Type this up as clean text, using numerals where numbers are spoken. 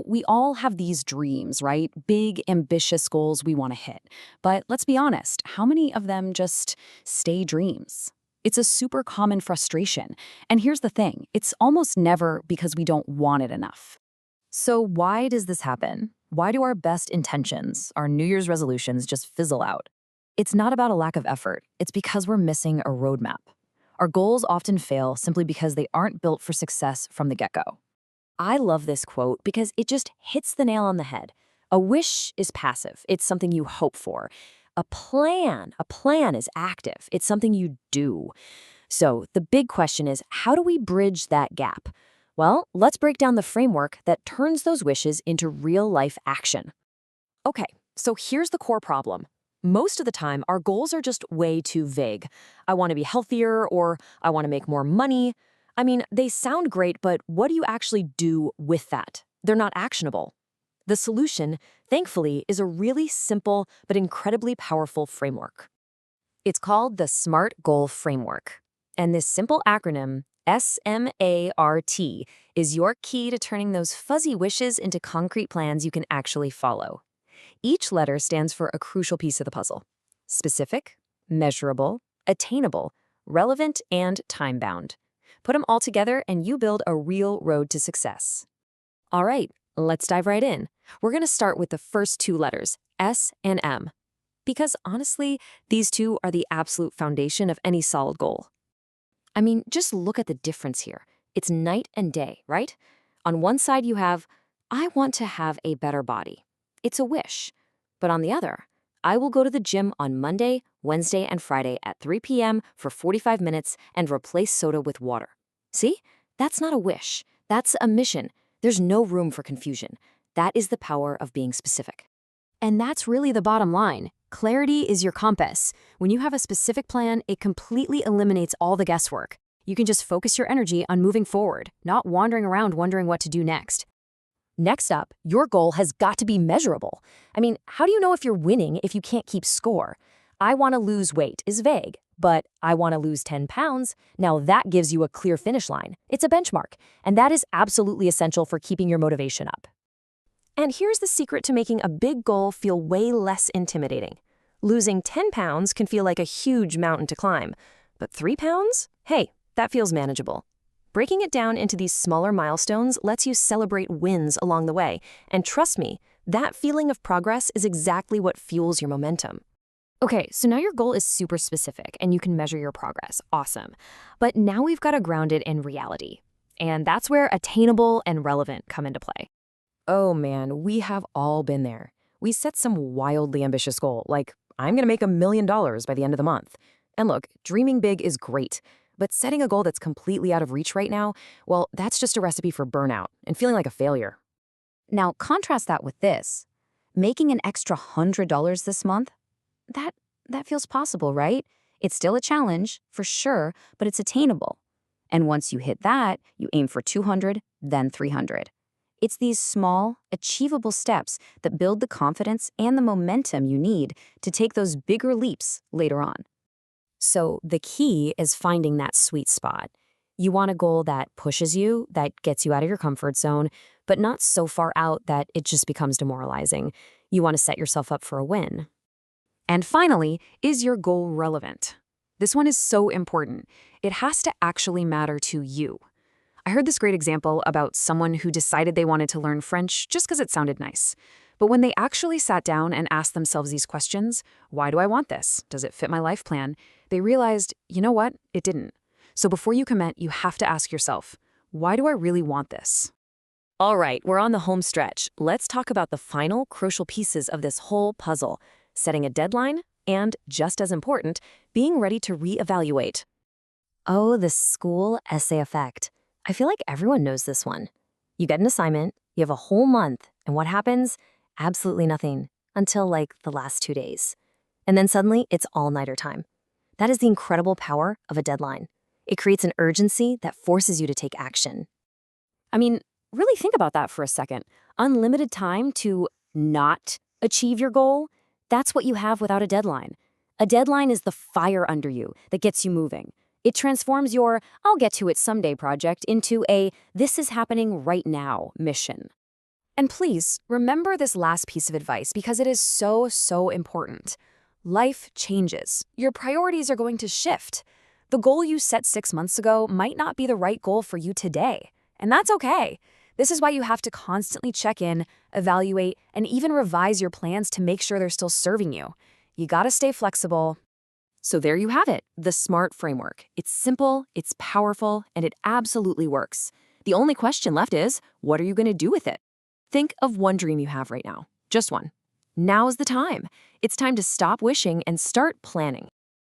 We all have these dreams, right? Big, ambitious goals we want to hit. But let's be honest, how many of them just stay dreams? It's a super common frustration. And here's the thing, it's almost never because we don't want it enough. So why does this happen? Why do our best intentions, our New Year's resolutions, just fizzle out? It's not about a lack of effort. It's because we're missing a roadmap. Our goals often fail simply because they aren't built for success from the get-go. I love this quote because it just hits the nail on the head. A wish is passive. It's something you hope for. A plan is active. It's something you do. So the big question is, how do we bridge that gap? Well, let's break down the framework that turns those wishes into real-life action. Okay, so here's the core problem. Most of the time, our goals are just way too vague. I want to be healthier, or I want to make more money. I mean, they sound great, but what do you actually do with that? They're not actionable. The solution, thankfully, is a really simple but incredibly powerful framework. It's called the SMART Goal Framework. And this simple acronym, SMART, is your key to turning those fuzzy wishes into concrete plans you can actually follow. Each letter stands for a crucial piece of the puzzle: specific, measurable, attainable, relevant, and time-bound. Put them all together and you build a real road to success. All right, let's dive right in. We're going to start with the first two letters, S and M, because honestly, these two are the absolute foundation of any solid goal. I mean, just look at the difference here. It's night and day, right? On one side you have, I want to have a better body. It's a wish. But on the other, I will go to the gym on Monday, Wednesday, and Friday at 3 p.m. for 45 minutes and replace soda with water. See? That's not a wish. That's a mission. There's no room for confusion. That is the power of being specific. And that's really the bottom line. Clarity is your compass. When you have a specific plan, it completely eliminates all the guesswork. You can just focus your energy on moving forward, not wandering around wondering what to do next. Next up, your goal has got to be measurable. I mean, how do you know if you're winning if you can't keep score? I want to lose weight is vague, but I want to lose 10 pounds, now that gives you a clear finish line. It's a benchmark, and that is absolutely essential for keeping your motivation up. And here's the secret to making a big goal feel way less intimidating. Losing 10 pounds can feel like a huge mountain to climb, but 3 pounds? Hey, that feels manageable. Breaking it down into these smaller milestones lets you celebrate wins along the way, and trust me, that feeling of progress is exactly what fuels your momentum. Okay, so now your goal is super specific and you can measure your progress. Awesome. But now we've got to ground it in reality. And that's where attainable and relevant come into play. Oh man, we have all been there. We set some wildly ambitious goal, like, I'm going to make $1 million by the end of the month. And look, dreaming big is great, but setting a goal that's completely out of reach right now, well, that's just a recipe for burnout and feeling like a failure. Now, contrast that with this. Making an extra $100 this month? That feels possible, right? It's still a challenge, for sure, but it's attainable. And once you hit that, you aim for 200, then 300. It's these small, achievable steps that build the confidence and the momentum you need to take those bigger leaps later on. So the key is finding that sweet spot. You want a goal that pushes you, that gets you out of your comfort zone, but not so far out that it just becomes demoralizing. You want to set yourself up for a win. And finally, is your goal relevant? This one is so important. It has to actually matter to you. I heard this great example about someone who decided they wanted to learn French just because it sounded nice. But when they actually sat down and asked themselves these questions, why do I want this? Does it fit my life plan? They realized, you know what? It didn't. So before you commit, you have to ask yourself, why do I really want this? All right, we're on the home stretch. Let's talk about the final crucial pieces of this whole puzzle: setting a deadline and, just as important, being ready to reevaluate. Oh, the school essay effect. I feel like everyone knows this one. You get an assignment, you have a whole month, and what happens? Absolutely nothing, until like the last 2 days. And then suddenly, it's all-nighter time. That is the incredible power of a deadline. It creates an urgency that forces you to take action. I mean, really think about that for a second. Unlimited time to not achieve your goal, that's what you have without a deadline. A deadline is the fire under you that gets you moving. It transforms your I'll get to it someday project into a this is happening right now mission. And please, remember this last piece of advice because it is so, so important. Life changes. Your priorities are going to shift. The goal you set 6 months ago might not be the right goal for you today. And that's okay. This is why you have to constantly check in, evaluate, and even revise your plans to make sure they're still serving you. You gotta stay flexible. So there you have it, the SMART framework. It's simple, it's powerful, and it absolutely works. The only question left is, what are you going to do with it? Think of one dream you have right now. Just one. Now's the time. It's time to stop wishing and start planning.